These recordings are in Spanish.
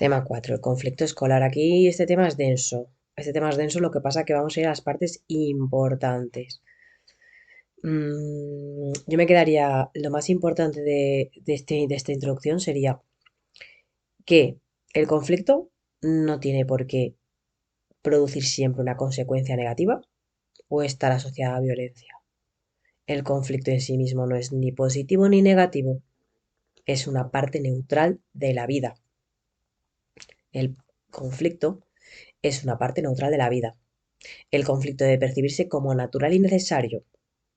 Tema 4, el conflicto escolar. Aquí este tema es denso. Este tema es denso, lo que pasa es que vamos a ir a las partes importantes. Yo me quedaría, lo más importante de esta introducción sería que el conflicto no tiene por qué producir siempre una consecuencia negativa o estar asociada a violencia. El conflicto en sí mismo no es ni positivo ni negativo, es una parte neutral de la vida. El conflicto es una parte neutral de la vida. El conflicto debe percibirse como natural y necesario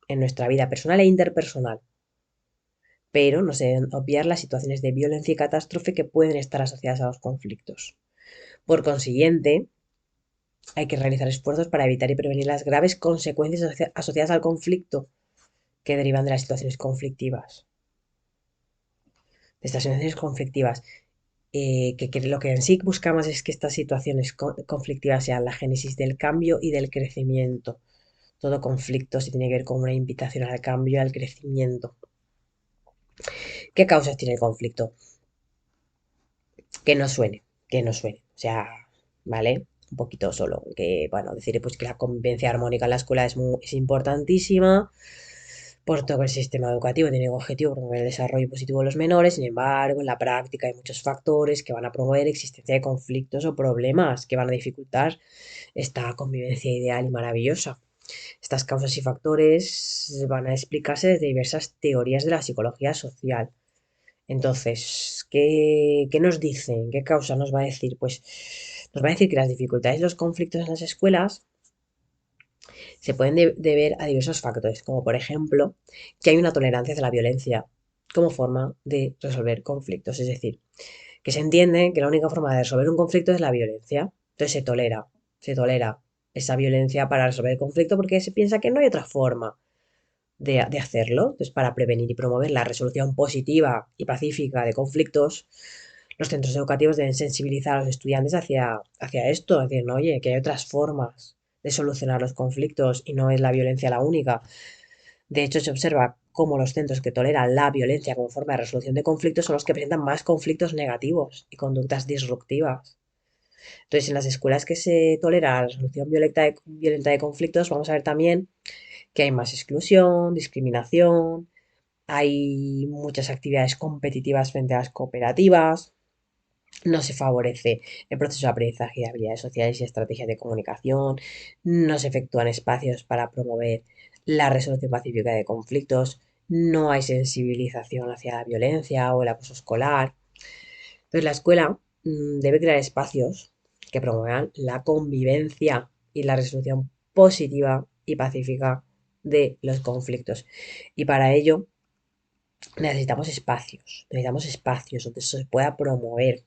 en nuestra vida personal e interpersonal, pero no se deben obviar las situaciones de violencia y catástrofe que pueden estar asociadas a los conflictos. Por consiguiente, hay que realizar esfuerzos para evitar y prevenir las graves consecuencias asociadas al conflicto que derivan de las situaciones conflictivas. De estas situaciones conflictivas, que lo que en sí buscamos es que estas situaciones conflictivas sean la génesis del cambio y del crecimiento. Todo conflicto se tiene que ver con una invitación al cambio y al crecimiento. ¿Qué causas tiene el conflicto? Que no suene, que no suene. O sea, ¿vale? Un poquito solo. Que, bueno, decir pues que la convivencia armónica en la escuela es importantísima. Por todo el sistema educativo tiene como objetivo promover el desarrollo positivo de los menores. Sin embargo, en la práctica hay muchos factores que van a promover existencia de conflictos o problemas que van a dificultar esta convivencia ideal y maravillosa. Estas causas y factores van a explicarse desde diversas teorías de la psicología social. Entonces, ¿qué nos dicen? ¿Qué causa nos va a decir? Pues nos va a decir que las dificultades y los conflictos en las escuelas se pueden deber a diversos factores, como por ejemplo que hay una tolerancia hacia la violencia como forma de resolver conflictos. Es decir, que se entiende que la única forma de resolver un conflicto es la violencia. Entonces se tolera esa violencia para resolver el conflicto porque se piensa que no hay otra forma de hacerlo. Entonces, para prevenir y promover la resolución positiva y pacífica de conflictos, los centros educativos deben sensibilizar a los estudiantes hacia esto, es decir, ¿no? Oye, que hay otras formas de solucionar los conflictos y no es la violencia la única. De hecho, se observa cómo los centros que toleran la violencia como forma de resolución de conflictos son los que presentan más conflictos negativos y conductas disruptivas. Entonces, en las escuelas que se tolera la resolución violenta de conflictos, vamos a ver también que hay más exclusión, discriminación, hay muchas actividades competitivas frente a las cooperativas, no se favorece el proceso de aprendizaje de habilidades sociales y estrategias de comunicación, no se efectúan espacios para promover la resolución pacífica de conflictos, no hay sensibilización hacia la violencia o el acoso escolar. Entonces la escuela debe crear espacios que promuevan la convivencia y la resolución positiva y pacífica de los conflictos. Y para ello necesitamos espacios donde eso se pueda promover,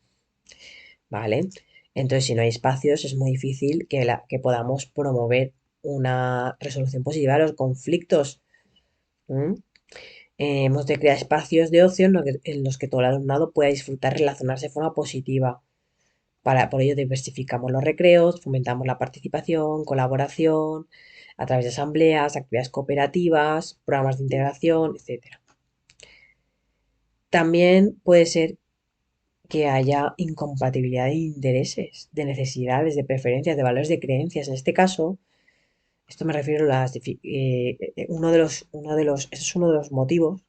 ¿vale? Entonces, si no hay espacios, es muy difícil que podamos promover una resolución positiva de los conflictos. ¿M? Hemos de crear espacios de ocio en los que todo el alumnado pueda disfrutar y relacionarse de forma positiva. Por ello, diversificamos los recreos, fomentamos la participación, colaboración, a través de asambleas, actividades cooperativas, programas de integración, etcétera. También puede ser que haya incompatibilidad de intereses, de necesidades, de preferencias, de valores, de creencias. En este caso, esto me refiero a ese es uno de los motivos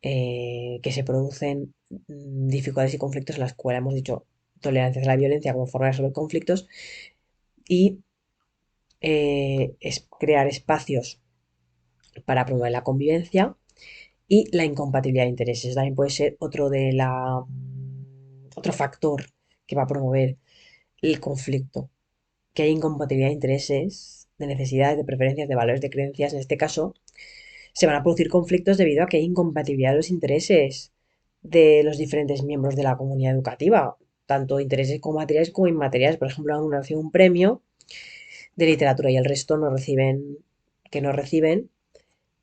que se producen dificultades y conflictos en la escuela. Hemos dicho tolerancia a la violencia como forma de resolver conflictos y es crear espacios para promover la convivencia y la incompatibilidad de intereses. También puede ser otro factor que va a promover el conflicto, que hay incompatibilidad de intereses, de necesidades, de preferencias, de valores, de creencias. En este caso, se van a producir conflictos debido a que hay incompatibilidad de los intereses de los diferentes miembros de la comunidad educativa, tanto intereses como materiales como inmateriales. Por ejemplo, uno recibe un premio de literatura y el resto no lo reciben.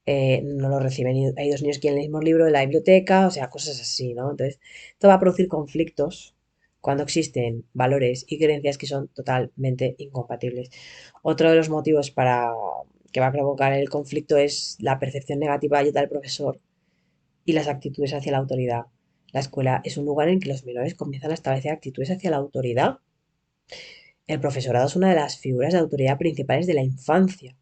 Y hay dos niños que quieren el mismo libro de la biblioteca, o sea, cosas así, ¿no? Entonces, esto va a producir conflictos cuando existen valores y creencias que son totalmente incompatibles. Otro de los motivos que va a provocar el conflicto es la percepción negativa del profesor y las actitudes hacia la autoridad. La escuela es un lugar en que los menores comienzan a establecer actitudes hacia la autoridad. El profesorado es una de las figuras de autoridad principales de la infancia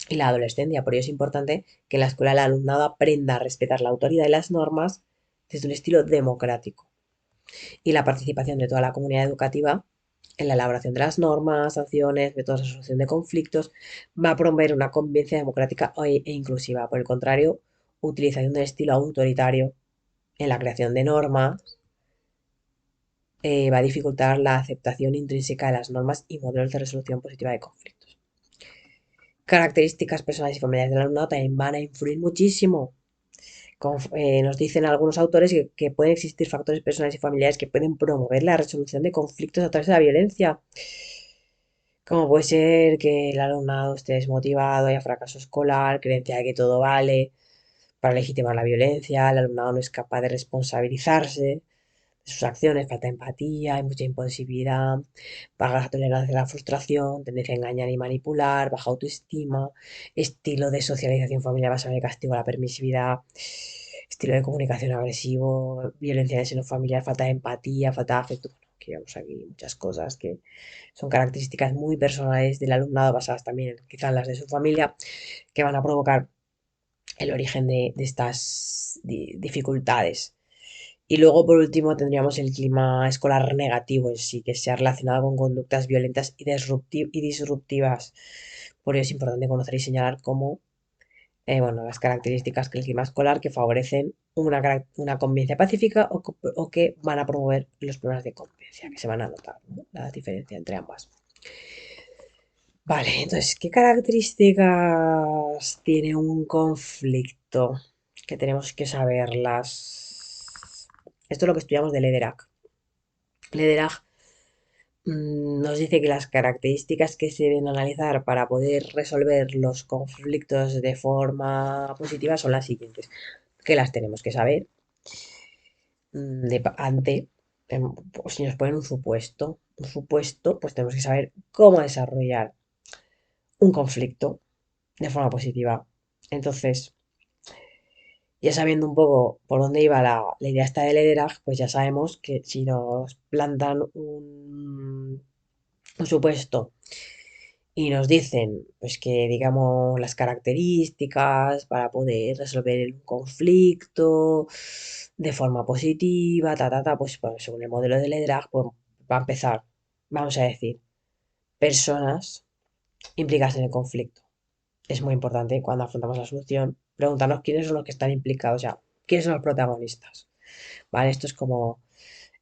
y la adolescencia. Por ello es importante que en la escuela el alumnado aprenda a respetar la autoridad y las normas desde un estilo democrático. Y la participación de toda la comunidad educativa en la elaboración de las normas, sanciones, métodos de resolución de conflictos, va a promover una convivencia democrática e inclusiva. Por el contrario, utilización del estilo autoritario en la creación de normas va a dificultar la aceptación intrínseca de las normas y modelos de resolución positiva de conflictos. Características personales y familiares del alumnado también van a influir muchísimo. Nos dicen algunos autores que pueden existir factores personales y familiares que pueden promover la resolución de conflictos a través de la violencia, como puede ser que el alumnado esté desmotivado, haya fracaso escolar, creencia de que todo vale para legitimar la violencia, el alumnado no es capaz de responsabilizarse de sus acciones, falta de empatía, hay mucha impulsividad, baja tolerancia a la frustración, tendencia a engañar y manipular, baja autoestima, estilo de socialización familiar basado en el castigo, la permisividad, estilo de comunicación agresivo, violencia en el seno familiar, falta de empatía, falta de afecto. Bueno, que vamos aquí muchas cosas que son características muy personales del alumnado, basadas también quizás en las de su familia, que van a provocar el origen de estas dificultades. Y luego, por último, tendríamos el clima escolar negativo en sí, que se ha relacionado con conductas violentas y disruptivas. Por ello es importante conocer y señalar cómo, bueno, las características del clima escolar que favorecen una convivencia pacífica o que van a promover los problemas de convivencia, que se van a notar, ¿no? La diferencia entre ambas. Vale, entonces, ¿qué características tiene un conflicto? Que tenemos que saberlas. Esto es lo que estudiamos de Lederach. Lederach nos dice que las características que se deben analizar para poder resolver los conflictos de forma positiva son las siguientes, que las tenemos que saber ante, pues, si nos ponen un supuesto, pues tenemos que saber cómo desarrollar un conflicto de forma positiva. Entonces, ya sabiendo un poco por dónde iba la idea esta de Lederach, pues ya sabemos que si nos plantan un supuesto y nos dicen, pues que digamos las características para poder resolver el conflicto de forma positiva, pues según el modelo de Lederach, pues va a empezar, vamos a decir, personas implicadas en el conflicto. Es muy importante cuando afrontamos la solución preguntarnos quiénes son los que están implicados, ya, quiénes son los protagonistas. ¿Vale? Esto es como,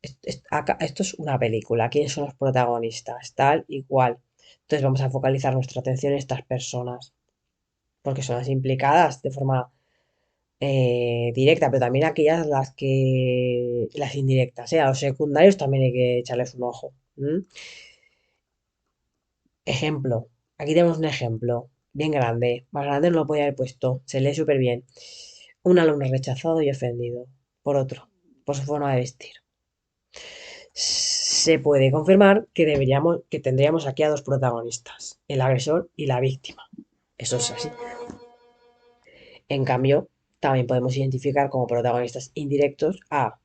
esto es una película, quiénes son los protagonistas, tal igual. Entonces vamos a focalizar nuestra atención en estas personas, porque son las implicadas de forma directa, pero también aquellas las indirectas, a los secundarios también hay que echarles un ojo. ¿M? Ejemplo, aquí tenemos un ejemplo bien grande, más grande no lo podía haber puesto, se lee súper bien. Un alumno rechazado y ofendido por otro, por su forma de vestir. Se puede confirmar que tendríamos aquí a dos protagonistas, el agresor y la víctima. Eso es así. En cambio, también podemos identificar como protagonistas indirectos a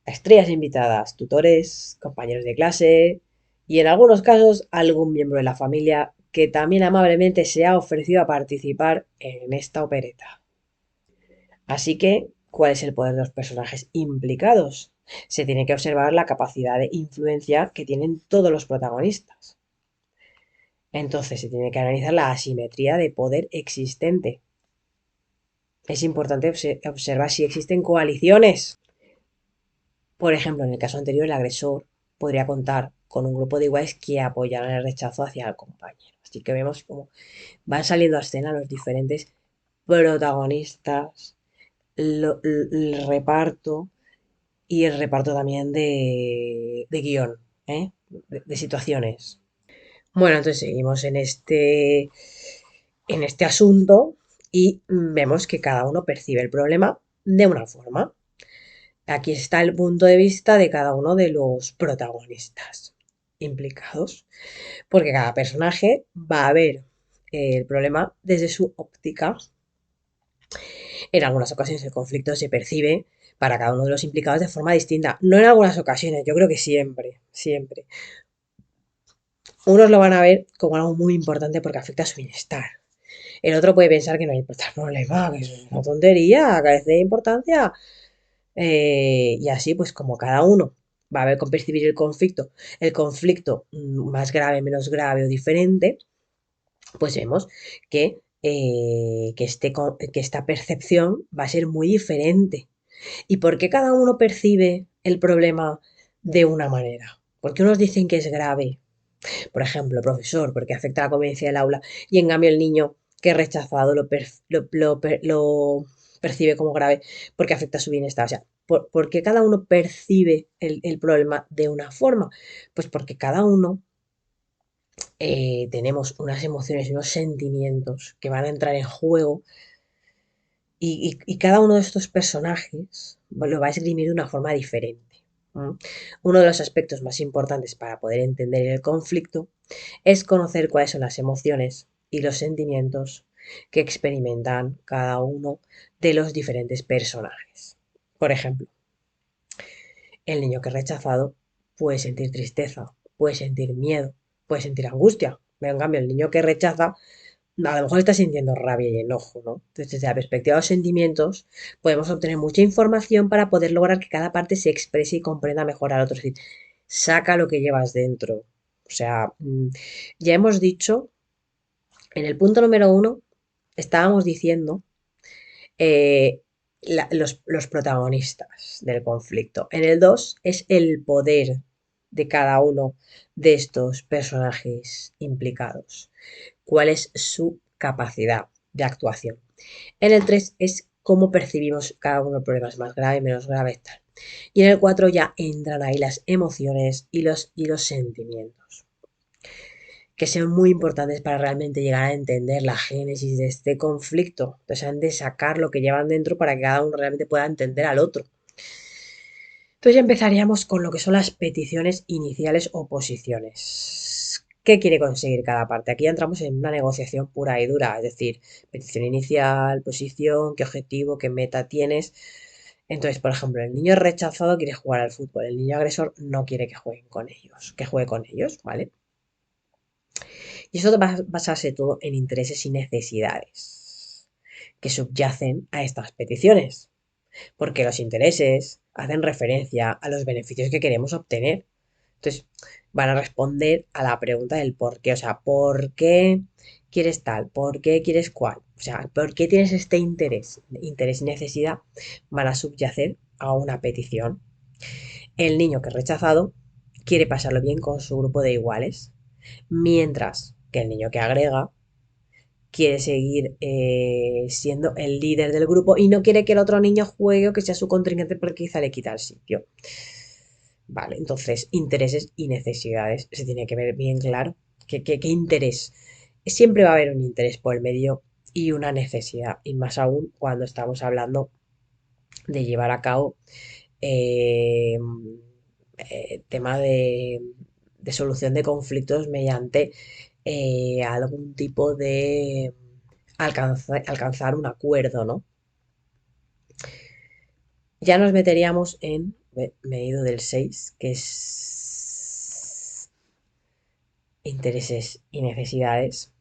estrellas invitadas, tutores, compañeros de clase y en algunos casos algún miembro de la familia que también amablemente se ha ofrecido a participar en esta opereta. Así que, ¿cuál es el poder de los personajes implicados? Se tiene que observar la capacidad de influencia que tienen todos los protagonistas. Entonces se tiene que analizar la asimetría de poder existente. Es importante observar si existen coaliciones. Por ejemplo, en el caso anterior, el agresor podría contar con un grupo de iguales que apoyaran el rechazo hacia el compañero. Así que vemos cómo van saliendo a escena los diferentes protagonistas, el reparto y el reparto también de guión, ¿eh? De situaciones. Bueno, entonces seguimos en este asunto y vemos que cada uno percibe el problema de una forma. Aquí está el punto de vista de cada uno de los protagonistas implicados, porque cada personaje va a ver el problema desde su óptica. En algunas ocasiones el conflicto se percibe para cada uno de los implicados de forma distinta. No en algunas ocasiones, yo creo que siempre, siempre. Unos lo van a ver como algo muy importante porque afecta a su bienestar. El otro puede pensar que no hay problema, que eso es una tontería, carece de importancia. Y así, pues como cada uno va a ver con percibir el conflicto más grave, menos grave o diferente, pues vemos que esta percepción va a ser muy diferente. ¿Y por qué cada uno percibe el problema de una manera? Porque unos dicen que es grave, por ejemplo, el profesor, porque afecta a la convivencia del aula, y en cambio el niño que es rechazado lo percibe como grave porque afecta a su bienestar. O sea, ¿por qué cada uno percibe el problema de una forma? Pues porque cada uno tenemos unas emociones y unos sentimientos que van a entrar en juego y cada uno de estos personajes lo va a esgrimir de una forma diferente. ¿No? Uno de los aspectos más importantes para poder entender el conflicto es conocer cuáles son las emociones y los sentimientos que experimentan cada uno de los diferentes personajes. Por ejemplo, el niño que es rechazado puede sentir tristeza, puede sentir miedo, puede sentir angustia. Pero en cambio, el niño que rechaza a lo mejor está sintiendo rabia y enojo, ¿no? Entonces, desde la perspectiva de los sentimientos, podemos obtener mucha información para poder lograr que cada parte se exprese y comprenda mejor al otro. Es decir, saca lo que llevas dentro. O sea, ya hemos dicho, en el punto número uno, estábamos diciendo eh, los protagonistas del conflicto. En el 2 es el poder de cada uno de estos personajes implicados. ¿Cuál es su capacidad de actuación? En el 3 es cómo percibimos cada uno de los problemas más graves, menos graves, tal. Y en el 4 ya entran ahí las emociones y los sentimientos, que son muy importantes para realmente llegar a entender la génesis de este conflicto. Entonces han de sacar lo que llevan dentro para que cada uno realmente pueda entender al otro. Entonces ya empezaríamos con lo que son las peticiones iniciales o posiciones. ¿Qué quiere conseguir cada parte? Aquí entramos en una negociación pura y dura, es decir, petición inicial, posición, qué objetivo, qué meta tienes. Entonces, por ejemplo, el niño rechazado quiere jugar al fútbol, el niño agresor no quiere que jueguen con ellos, que juegue con ellos, ¿vale? Y eso va a basarse todo en intereses y necesidades que subyacen a estas peticiones, porque los intereses hacen referencia a los beneficios que queremos obtener. Entonces, van a responder a la pregunta del por qué, o sea, ¿por qué quieres tal? ¿Por qué quieres cual? O sea, ¿por qué tienes este interés? Interés y necesidad van a subyacer a una petición. El niño que es rechazado quiere pasarlo bien con su grupo de iguales, mientras que el niño que agrega quiere seguir siendo el líder del grupo y no quiere que el otro niño juegue o que sea su contrincante porque quizá le quita el sitio. Vale, entonces intereses y necesidades. Se tiene que ver bien claro qué interés. Siempre va a haber un interés por el medio y una necesidad, y más aún cuando estamos hablando de llevar a cabo eh, tema de solución de conflictos mediante algún tipo de alcanzar un acuerdo, ¿no? Ya nos meteríamos en medido del 6 que es intereses y necesidades.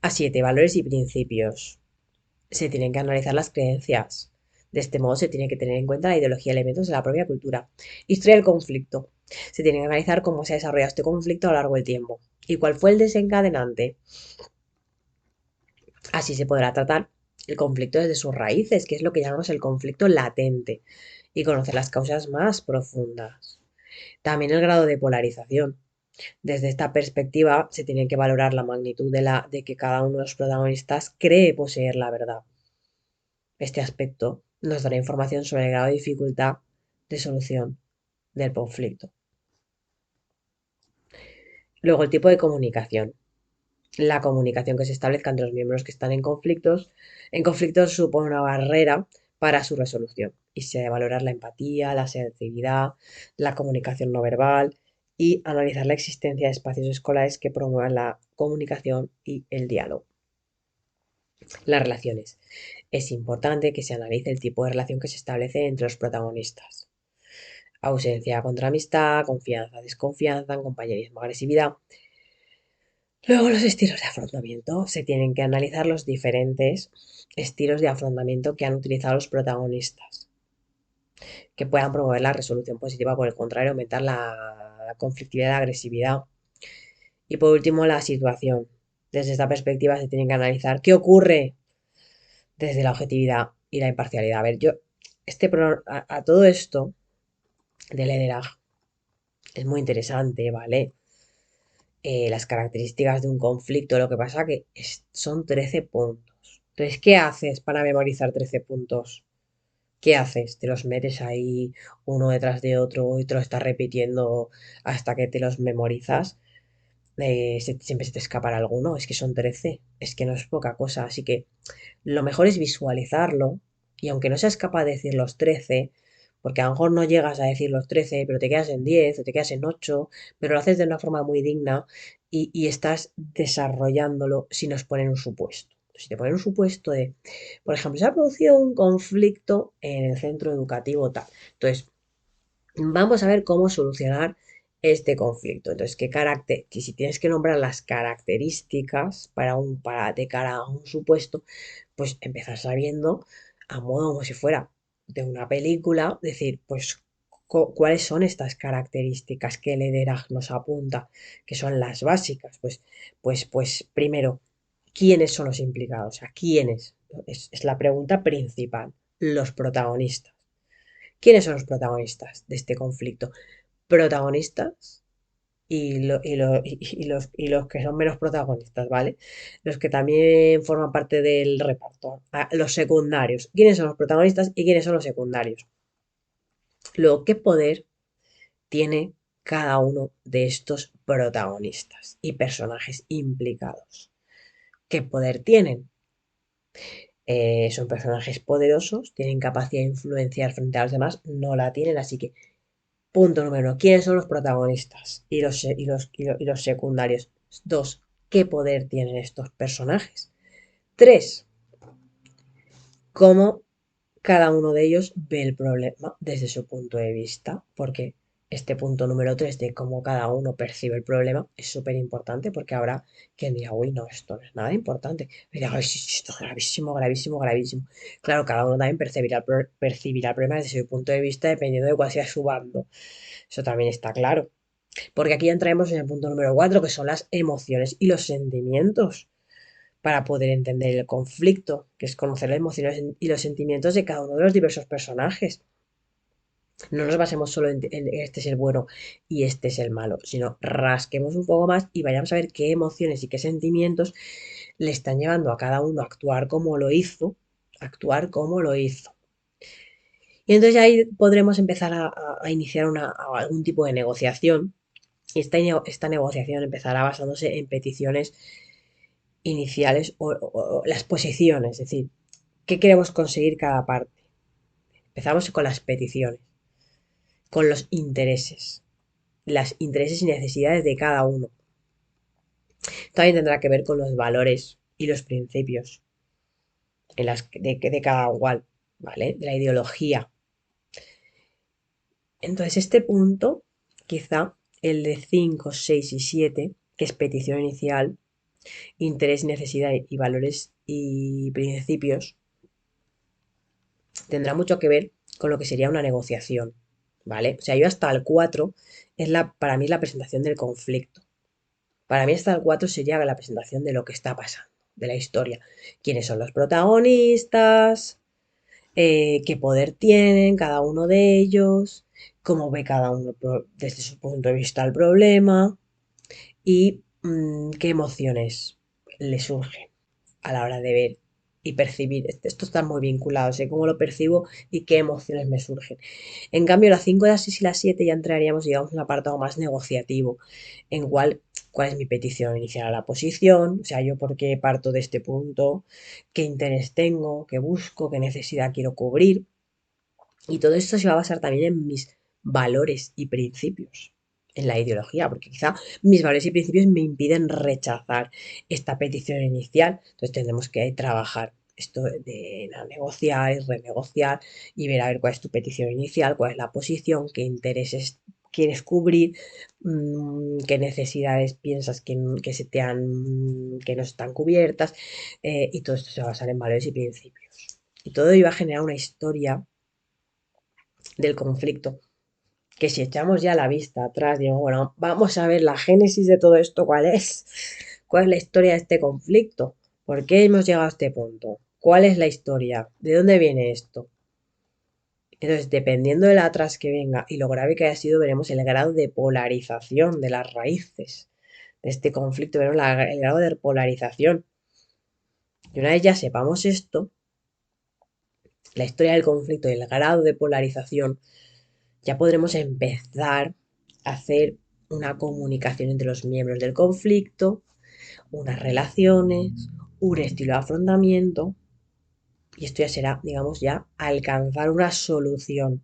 A 7 valores y principios. Se tienen que analizar las creencias. De este modo se tiene que tener en cuenta la ideología y elementos de la propia cultura. Historia del conflicto. Se tiene que analizar cómo se ha desarrollado este conflicto a lo largo del tiempo y cuál fue el desencadenante. Así se podrá tratar el conflicto desde sus raíces, que es lo que llamamos el conflicto latente, y conocer las causas más profundas. También el grado de polarización. Desde esta perspectiva se tiene que valorar la magnitud de que cada uno de los protagonistas cree poseer la verdad. Este aspecto nos dará información sobre el grado de dificultad de solución del conflicto. Luego, el tipo de comunicación. La comunicación que se establezca entre los miembros que están en conflictos supone una barrera para su resolución y se debe valorar la empatía, la sensibilidad, la comunicación no verbal y analizar la existencia de espacios escolares que promuevan la comunicación y el diálogo. Las relaciones. Es importante que se analice el tipo de relación que se establece entre los protagonistas. Ausencia contra amistad, confianza, desconfianza, compañerismo, agresividad. Luego los estilos de afrontamiento. Se tienen que analizar los diferentes estilos de afrontamiento que han utilizado los protagonistas, que puedan promover la resolución positiva, por el contrario, aumentar la conflictividad y la agresividad. Y por último, la situación. Desde esta perspectiva se tienen que analizar qué ocurre desde la objetividad y la imparcialidad. A ver, a todo esto de Lederach es muy interesante, ¿vale? Las características de un conflicto, lo que pasa que son 13 puntos. Entonces, ¿qué haces para memorizar 13 puntos? ¿Qué haces? ¿Te los metes ahí uno detrás de otro y te lo estás repitiendo hasta que te los memorizas? Siempre se te escapará alguno, es que son 13, es que no es poca cosa, así que lo mejor es visualizarlo y aunque no seas capaz de decir los 13, porque a lo mejor no llegas a decir los 13, pero te quedas en 10 o te quedas en 8, pero lo haces de una forma muy digna y estás desarrollándolo si nos ponen un supuesto. Si te ponen un supuesto de, por ejemplo, se ha producido un conflicto en el centro educativo tal. Entonces, vamos a ver cómo solucionar este conflicto. Entonces, ¿qué carácter? Que si tienes que nombrar las características para de cara a un supuesto, pues empezar sabiendo a modo como si fuera de una película, decir, pues cuáles son estas características que Lederach nos apunta, que son las básicas. Pues primero, ¿quiénes son los implicados? O sea, ¿quiénes? Es la pregunta principal. Los protagonistas. ¿Quiénes son los protagonistas de este conflicto? Protagonistas y los que son menos protagonistas, ¿vale? Los que también forman parte del reparto. Los secundarios. ¿Quiénes son los protagonistas y quiénes son los secundarios? Luego, ¿qué poder tiene cada uno de estos protagonistas y personajes implicados? ¿Qué poder tienen? Son personajes poderosos, tienen capacidad de influenciar frente a los demás, no la tienen, así que punto número uno, ¿quiénes son los protagonistas y los secundarios? Dos, ¿qué poder tienen estos personajes? Tres, cómo cada uno de ellos ve el problema desde su punto de vista, porque este punto número 3 de cómo cada uno percibe el problema es súper importante porque habrá quien diga, uy, no, esto no es nada importante. Y diga, "Ay, sí, sí, esto es gravísimo, gravísimo, gravísimo". Claro, cada uno también percibirá el problema desde su punto de vista dependiendo de cuál sea su bando. Eso también está claro. Porque aquí entramos en el punto número 4 que son las emociones y los sentimientos para poder entender el conflicto, que es conocer las emociones y los sentimientos de cada uno de los diversos personajes. No nos basemos solo en este es el bueno y este es el malo, sino rasquemos un poco más y vayamos a ver qué emociones y qué sentimientos le están llevando a cada uno a actuar como lo hizo. Y entonces ahí podremos empezar a iniciar algún tipo de negociación. Y esta negociación empezará basándose en peticiones iniciales o las posiciones, es decir, qué queremos conseguir cada parte. Empezamos con las peticiones, con los intereses, las intereses y necesidades de cada uno. También tendrá que ver con los valores y los principios de cada cual, ¿vale? De la ideología. Entonces, este punto, quizá el de 5, 6 y 7, que es petición inicial, interés, necesidad y valores y principios, tendrá mucho que ver con lo que sería una negociación, ¿vale? O sea, yo hasta el 4 para mí es la presentación del conflicto. Para mí hasta el 4 sería la presentación de lo que está pasando, de la historia. ¿Quiénes son los protagonistas? ¿Qué poder tienen cada uno de ellos? ¿Cómo ve cada uno desde su punto de vista el problema? Y qué emociones le surgen a la hora de ver y percibir. Esto está muy vinculado, sé cómo lo percibo y qué emociones me surgen. En cambio, la 5, la 6 y la 7 ya entraríamos, digamos, en un apartado más negociativo, en cuál es mi petición inicial a la posición, o sea, yo por qué parto de este punto, qué interés tengo, qué busco, qué necesidad quiero cubrir. Y todo esto se va a basar también en mis valores y principios, en la ideología, porque quizá mis valores y principios me impiden rechazar esta petición inicial. Entonces tendremos que trabajar Esto de negociar y renegociar y ver a ver cuál es tu petición inicial, cuál es la posición, qué intereses quieres cubrir, qué necesidades piensas que se te han, que no están cubiertas, y todo esto se va a basar en valores y principios. Y todo iba a generar una historia del conflicto, que si echamos ya la vista atrás, digo, bueno, vamos a ver la génesis de todo esto, cuál es la historia de este conflicto, por qué hemos llegado a este punto, cuál es la historia, de dónde viene esto. Entonces, dependiendo del atrás que venga y lo grave que haya sido, veremos el grado de polarización de las raíces de este conflicto, veremos el grado de polarización. Y una vez ya sepamos esto, la historia del conflicto y el grado de polarización, ya podremos empezar a hacer una comunicación entre los miembros del conflicto, unas relaciones, un estilo de afrontamiento, y esto ya será, digamos, ya alcanzar una solución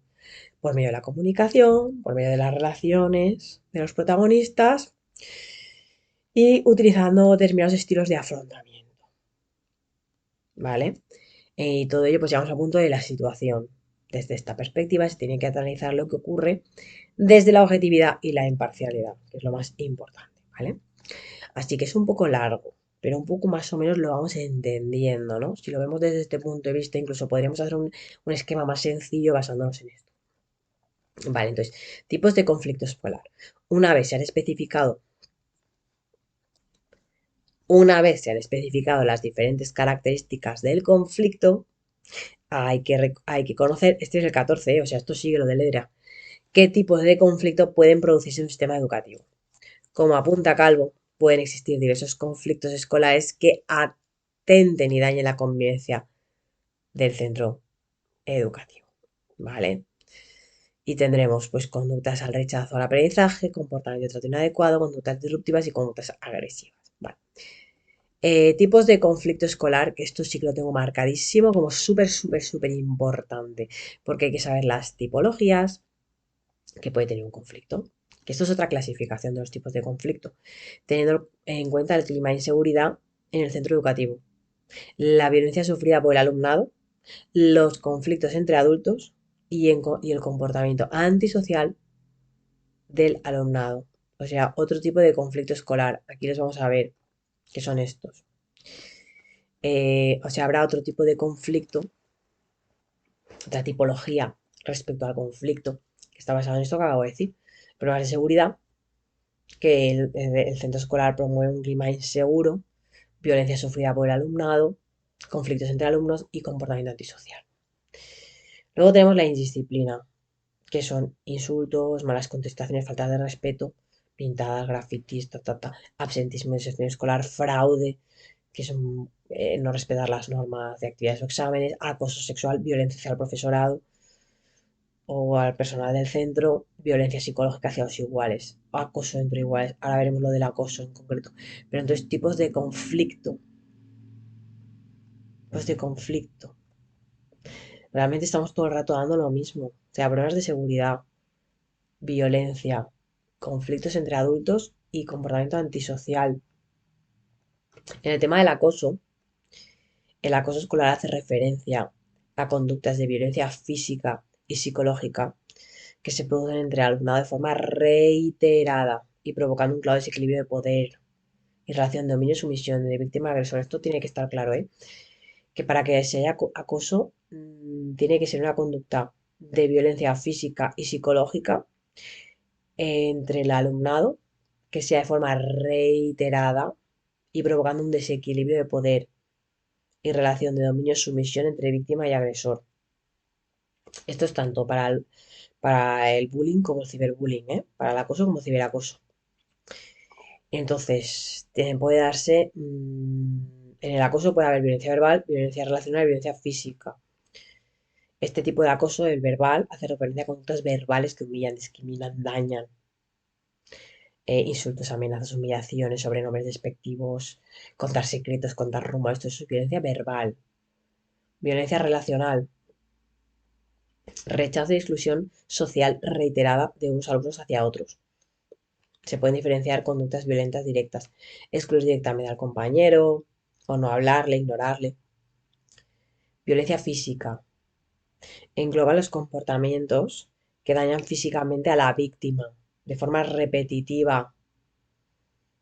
por medio de la comunicación, por medio de las relaciones de los protagonistas y utilizando determinados estilos de afrontamiento, ¿vale? Y todo ello pues llegamos al punto de la situación. Desde esta perspectiva se tiene que analizar lo que ocurre desde la objetividad y la imparcialidad, que es lo más importante, ¿vale? Así que es un poco largo, pero un poco más o menos lo vamos entendiendo, ¿no? Si lo vemos desde este punto de vista, incluso podríamos hacer un esquema más sencillo basándonos en esto. Vale, entonces, tipos de conflicto escolar. Una vez se han especificado, una vez se han especificado las diferentes características del conflicto, hay que conocer, este es el 14, o sea, esto sigue lo de Ledra, qué tipos de conflicto pueden producirse en un sistema educativo. Como apunta Calvo, pueden existir diversos conflictos escolares que atenten y dañen la convivencia del centro educativo, ¿vale? Y tendremos pues conductas al rechazo al aprendizaje, comportamiento de trato inadecuado, conductas disruptivas y conductas agresivas, ¿vale? Tipos de conflicto escolar, que esto sí que lo tengo marcadísimo como súper, súper, súper importante, porque hay que saber las tipologías que puede tener un conflicto, que esto es otra clasificación de los tipos de conflicto, teniendo en cuenta el clima de inseguridad en el centro educativo, la violencia sufrida por el alumnado, los conflictos entre adultos y el comportamiento antisocial del alumnado. O sea, otro tipo de conflicto escolar. Aquí les vamos a ver qué son estos. O sea, habrá otro tipo de conflicto, otra tipología respecto al conflicto, que está basado en esto que acabo de decir. Pruebas de seguridad, que el centro escolar promueve un clima inseguro, violencia sufrida por el alumnado, conflictos entre alumnos y comportamiento antisocial. Luego tenemos la indisciplina, que son insultos, malas contestaciones, falta de respeto, pintadas, grafitis, absentismo de sección escolar, fraude, que son no respetar las normas de actividades o exámenes, acoso sexual, violencia hacia el profesorado o al personal del centro, violencia psicológica hacia los iguales, acoso entre iguales. Ahora veremos lo del acoso en concreto. Pero entonces, tipos de conflicto. Realmente estamos todo el rato dando lo mismo. O sea, problemas de seguridad, violencia, conflictos entre adultos y comportamiento antisocial. En el tema del acoso, el acoso escolar hace referencia a conductas de violencia física y psicológica que se producen entre el alumnado de forma reiterada y provocando un claro desequilibrio de poder y relación de dominio-sumisión de víctima-agresor. Esto tiene que estar claro, ¿eh? Que para que se haya acoso tiene que ser una conducta de violencia física y psicológica entre el alumnado que sea de forma reiterada y provocando un desequilibrio de poder y relación de dominio-sumisión entre víctima y agresor. Esto es tanto para el bullying como el ciberbullying, ¿eh? Para el acoso como el ciberacoso. Entonces, puede darse, en el acoso puede haber violencia verbal, violencia relacional y violencia física. Este tipo de acoso, el verbal, hace referencia a conductas verbales que humillan, discriminan, dañan. Insultos, amenazas, humillaciones, sobrenombres despectivos, contar secretos, contar rumores, esto es violencia verbal. Violencia relacional, rechazo y exclusión social reiterada de unos alumnos hacia otros. Se pueden diferenciar conductas violentas directas, excluir directamente al compañero o no hablarle, ignorarle. Violencia física engloba los comportamientos que dañan físicamente a la víctima de forma repetitiva.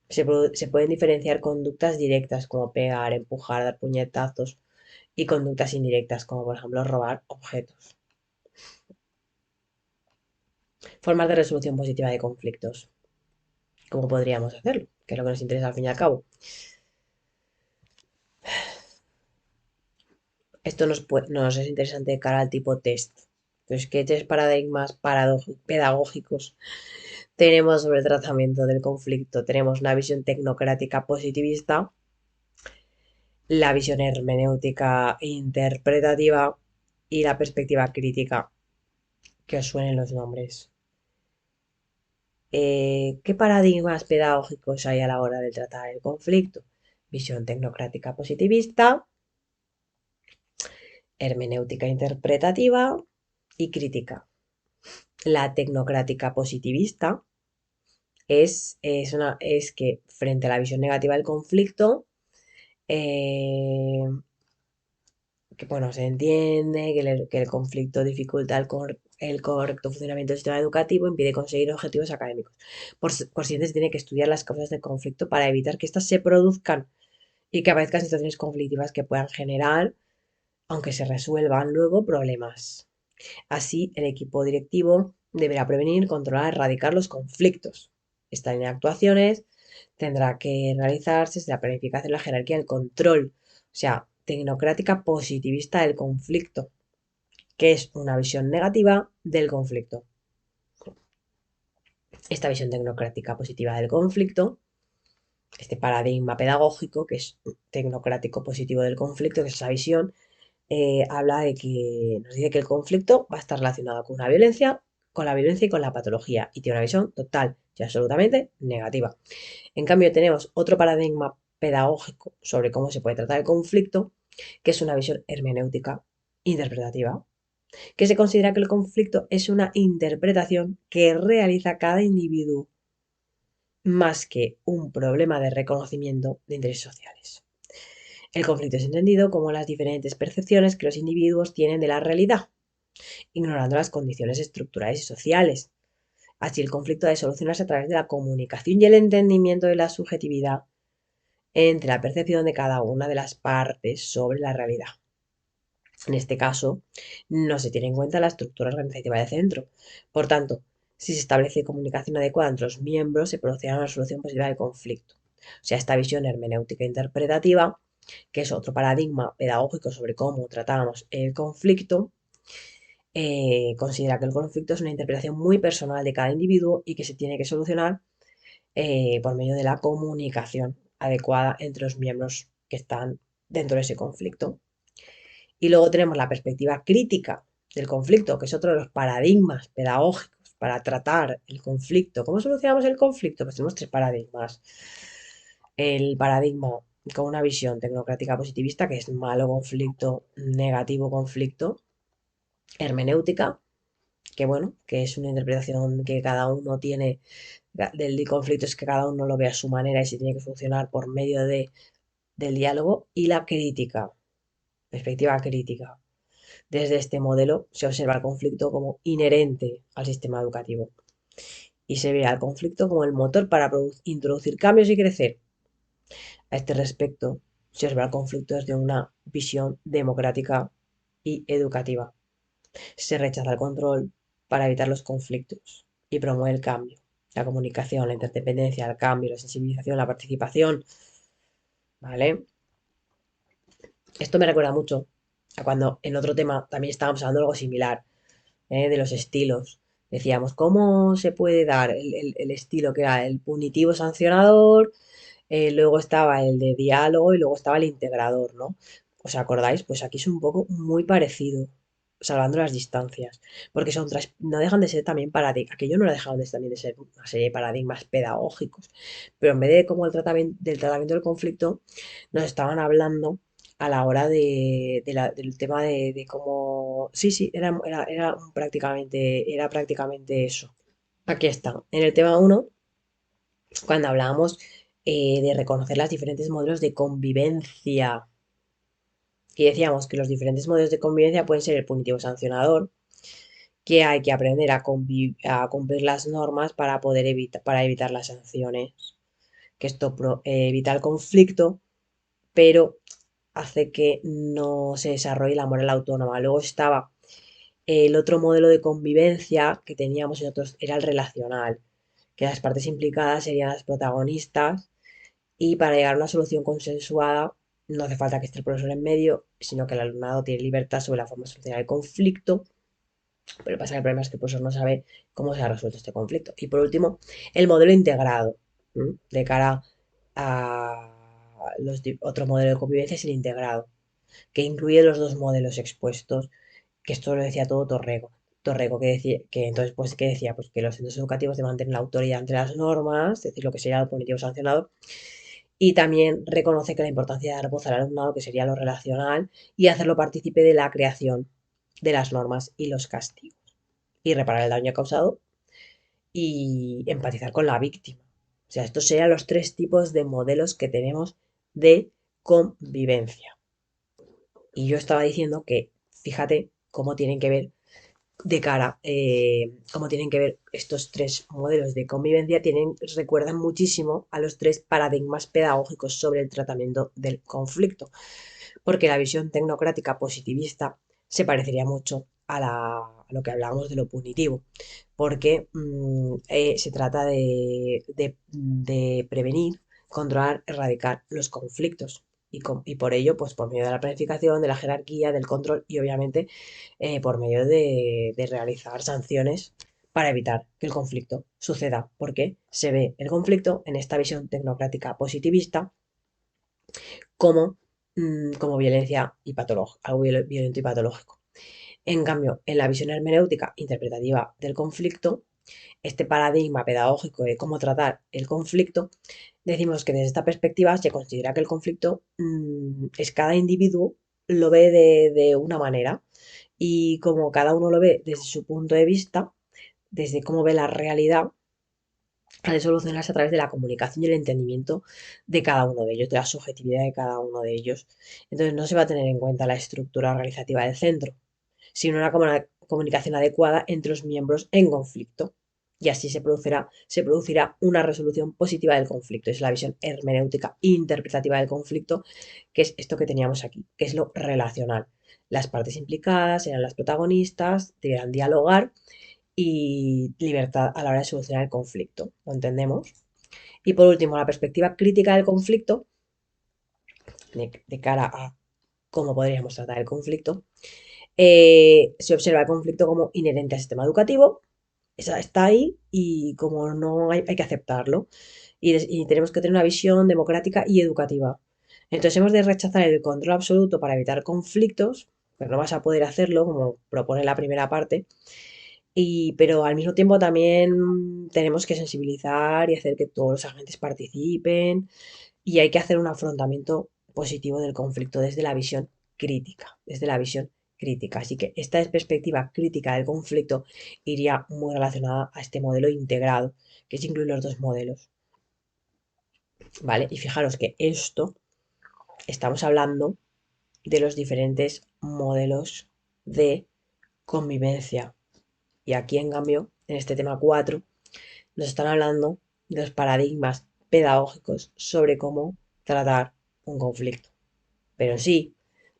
Se pueden diferenciar conductas directas como pegar, empujar, dar puñetazos y conductas indirectas como por ejemplo robar objetos. Formas de resolución positiva de conflictos. ¿Cómo podríamos hacerlo? Que es lo que nos interesa al fin y al cabo. Esto nos es interesante de cara al tipo test. Pues, ¿qué tres paradigmas pedagógicos tenemos sobre el tratamiento del conflicto? Tenemos una visión tecnocrática positivista, la visión hermenéutica interpretativa y la perspectiva crítica, que os suenen los nombres. ¿Qué paradigmas pedagógicos hay a la hora de tratar el conflicto? Visión tecnocrática positivista, hermenéutica interpretativa y crítica. La tecnocrática positivista es que frente a la visión negativa del conflicto, eh, que bueno, se entiende que el conflicto dificulta el correcto funcionamiento del sistema educativo, impide conseguir objetivos académicos. Por siguiente, se tiene que estudiar las causas del conflicto para evitar que éstas se produzcan y que aparezcan situaciones conflictivas que puedan generar, aunque se resuelvan luego, problemas. Así, el equipo directivo deberá prevenir, controlar, erradicar los conflictos. Esta línea de actuaciones tendrá que realizarse desde la planificación, la jerarquía, el control, o sea, tecnocrática positivista del conflicto, que es una visión negativa del conflicto. Esta visión tecnocrática positiva del conflicto, este paradigma pedagógico, que es tecnocrático positivo del conflicto, que es esa visión, habla de que nos dice que el conflicto va a estar relacionado con la violencia y con la patología, y tiene una visión total y absolutamente negativa. En cambio, tenemos otro paradigma pedagógico sobre cómo se puede tratar el conflicto, que es una visión hermenéutica interpretativa, que se considera que el conflicto es una interpretación que realiza cada individuo más que un problema de reconocimiento de intereses sociales. El conflicto es entendido como las diferentes percepciones que los individuos tienen de la realidad, ignorando las condiciones estructurales y sociales. Así, el conflicto debe solucionarse a través de la comunicación y el entendimiento de la subjetividad entre la percepción de cada una de las partes sobre la realidad. En este caso, no se tiene en cuenta la estructura organizativa del centro. Por tanto, si se establece comunicación adecuada entre los miembros, se producirá una solución positiva del conflicto. O sea, esta visión hermenéutica interpretativa, que es otro paradigma pedagógico sobre cómo tratamos el conflicto, considera que el conflicto es una interpretación muy personal de cada individuo y que se tiene que solucionar por medio de la comunicación adecuada entre los miembros que están dentro de ese conflicto. Y luego tenemos la perspectiva crítica del conflicto, que es otro de los paradigmas pedagógicos para tratar el conflicto. ¿Cómo solucionamos el conflicto? Pues tenemos tres paradigmas. El paradigma con una visión tecnocrática positivista, que es malo conflicto, negativo conflicto, hermenéutica, que bueno, que es una interpretación que cada uno tiene del conflicto, es que cada uno lo ve a su manera y se tiene que solucionar por medio del diálogo, y la crítica, perspectiva crítica. Desde este modelo se observa el conflicto como inherente al sistema educativo y se ve al conflicto como el motor para introducir cambios y crecer. A este respecto, se observa el conflicto desde una visión democrática y educativa. Se rechaza el control para evitar los conflictos y promueve el cambio, la comunicación, la interdependencia, el cambio, la sensibilización, la participación. ¿Vale? Esto me recuerda mucho a cuando en otro tema también estábamos hablando de algo similar, de los estilos. Decíamos, ¿cómo se puede dar el estilo que era el punitivo sancionador? Luego estaba el de diálogo y luego estaba el integrador, ¿no? ¿Os acordáis? Pues aquí es un poco muy parecido, salvando las distancias, porque no dejan de ser también paradigmas, aquello no dejaban también de ser una serie de paradigmas pedagógicos, pero en vez de como del tratamiento del conflicto, nos estaban hablando a la hora del tema de cómo... Sí, sí, era prácticamente eso. Aquí está. En el tema uno, cuando hablábamos de reconocer los diferentes modelos de convivencia Y decíamos que los diferentes modelos de convivencia pueden ser el punitivo sancionador, que hay que aprender a cumplir las normas para poder para evitar las sanciones, que esto evita el conflicto, pero hace que no se desarrolle la moral autónoma. Luego estaba el otro modelo de convivencia que teníamos nosotros, era el relacional, que las partes implicadas serían las protagonistas y para llegar a una solución consensuada no hace falta que esté el profesor en medio, sino que el alumnado tiene libertad sobre la forma de solucionar el conflicto, pero pasa que el problema es que el profesor no sabe cómo se ha resuelto este conflicto. Y por último, el modelo integrado, de cara a otro modelo de convivencia es el integrado, que incluye los dos modelos expuestos, que esto lo decía todo Torrego. Torrego que decía, que entonces, pues, ¿qué decía? Pues que los centros educativos deben mantener la autoridad entre las normas, es decir, lo que sería el punitivo sancionado, y también reconoce que la importancia de dar voz al alumnado, que sería lo relacional, y hacerlo partícipe de la creación de las normas y los castigos, y reparar el daño causado y empatizar con la víctima. O sea, estos serían los tres tipos de modelos que tenemos de convivencia. Y yo estaba diciendo que, fíjate cómo tienen que ver de cara, cómo tienen que ver estos tres modelos de convivencia, recuerdan muchísimo a los tres paradigmas pedagógicos sobre el tratamiento del conflicto, porque la visión tecnocrática positivista se parecería mucho a lo que hablábamos de lo punitivo, porque se trata de prevenir, controlar, erradicar los conflictos. Y por ello, pues por medio de la planificación, de la jerarquía, del control y obviamente por medio de realizar sanciones para evitar que el conflicto suceda, porque se ve el conflicto en esta visión tecnocrática positivista como, como violencia y algo violento y patológico. En cambio, en la visión hermenéutica interpretativa del conflicto, este paradigma pedagógico de cómo tratar el conflicto, decimos que desde esta perspectiva se considera que el conflicto es cada individuo lo ve de una manera y como cada uno lo ve desde su punto de vista, desde cómo ve la realidad, ha de solucionarse a través de la comunicación y el entendimiento de cada uno de ellos, de la subjetividad de cada uno de ellos. Entonces no se va a tener en cuenta la estructura organizativa del centro, sino una comunicación adecuada entre los miembros en conflicto. Y así se producirá una resolución positiva del conflicto. Es la visión hermenéutica e interpretativa del conflicto, que es esto que teníamos aquí, que es lo relacional. Las partes implicadas eran las protagonistas, deberán dialogar y libertad a la hora de solucionar el conflicto. ¿Lo entendemos? Y por último, la perspectiva crítica del conflicto, de cara a cómo podríamos tratar el conflicto, se observa el conflicto como inherente al sistema educativo, esa está ahí y como no hay que aceptarlo. Y tenemos que tener una visión democrática y educativa. Entonces hemos de rechazar el control absoluto para evitar conflictos, pero no vas a poder hacerlo, como propone la primera parte, pero al mismo tiempo también tenemos que sensibilizar y hacer que todos los agentes participen y hay que hacer un afrontamiento positivo del conflicto desde la visión crítica, desde la visión crítica. Así que esta perspectiva crítica del conflicto iría muy relacionada a este modelo integrado, que es incluir los dos modelos, ¿vale? Y fijaros que esto estamos hablando de los diferentes modelos de convivencia. Y aquí, en cambio, en este tema 4 nos están hablando de los paradigmas pedagógicos sobre cómo tratar un conflicto. Pero en sí,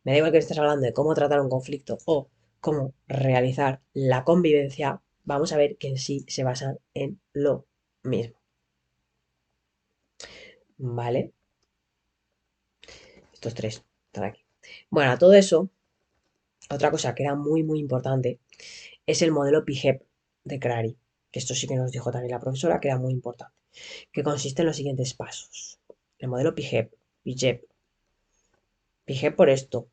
me da igual que estés hablando de cómo tratar un conflicto o cómo realizar la convivencia, vamos a ver que en sí se basan en lo mismo. ¿Vale? Estos tres están aquí. Bueno, a todo eso, otra cosa que era muy, muy importante es el modelo PIGEP de Crary, que esto sí que nos dijo también la profesora, que era muy importante, que consiste en los siguientes pasos. El modelo PIGEP, PIGEP, PIGEP por esto,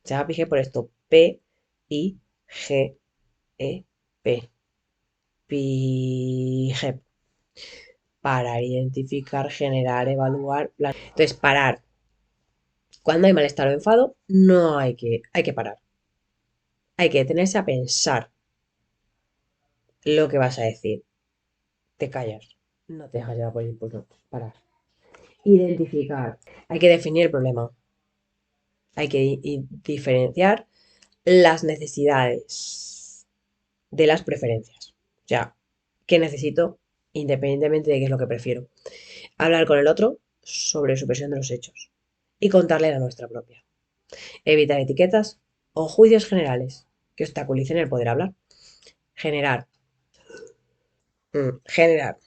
se llama PIGEP por esto, P-I-G-E-P, PIGEP, parar, identificar, generar, evaluar, Entonces, parar. Cuando hay malestar o enfado, no hay que parar. Hay que detenerse a pensar lo que vas a decir. Te callas. No te dejas llevar por el impulso. Parar. Identificar. Hay que definir el problema. Hay que diferenciar las necesidades de las preferencias. O sea, ¿qué necesito independientemente de qué es lo que prefiero? Hablar con el otro sobre su versión de los hechos y contarle la nuestra propia. Evitar etiquetas o juicios generales que obstaculicen el poder hablar. Generar, generar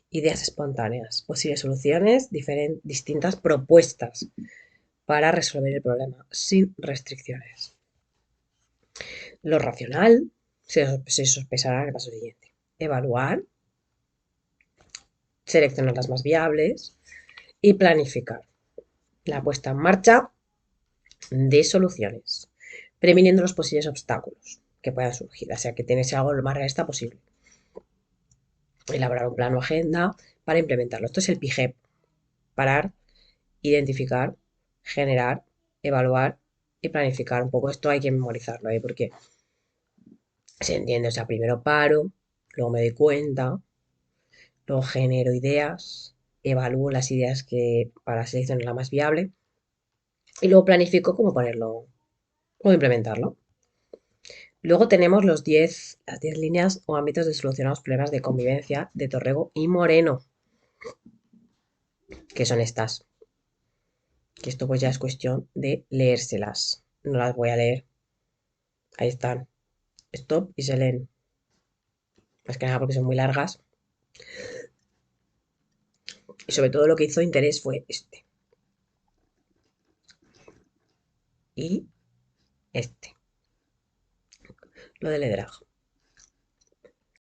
ideas espontáneas, posibles soluciones, distintas propuestas para resolver el problema sin restricciones. Lo racional se sospesará en el paso siguiente. Evaluar, seleccionar las más viables y planificar la puesta en marcha de soluciones, previniendo los posibles obstáculos que puedan surgir, o sea que tiene que ser algo lo más realista posible. Elaborar un plan o agenda para implementarlo. Esto es el PIGEP. Parar, identificar, generar, evaluar y planificar. Un poco esto hay que memorizarlo, porque se entiende, o sea, primero paro, luego me doy cuenta, luego genero ideas, evalúo las ideas que para seleccionar la más viable y luego planifico cómo ponerlo o implementarlo. Luego tenemos las 10 líneas o ámbitos de solución a los problemas de convivencia de Torrego y Moreno, que son estas. Que esto pues ya es cuestión de leérselas. No las voy a leer. Ahí están. Stop y se leen. Más que nada porque son muy largas. Y sobre todo lo que hizo interés fue este. Y este. Lo del liderazgo.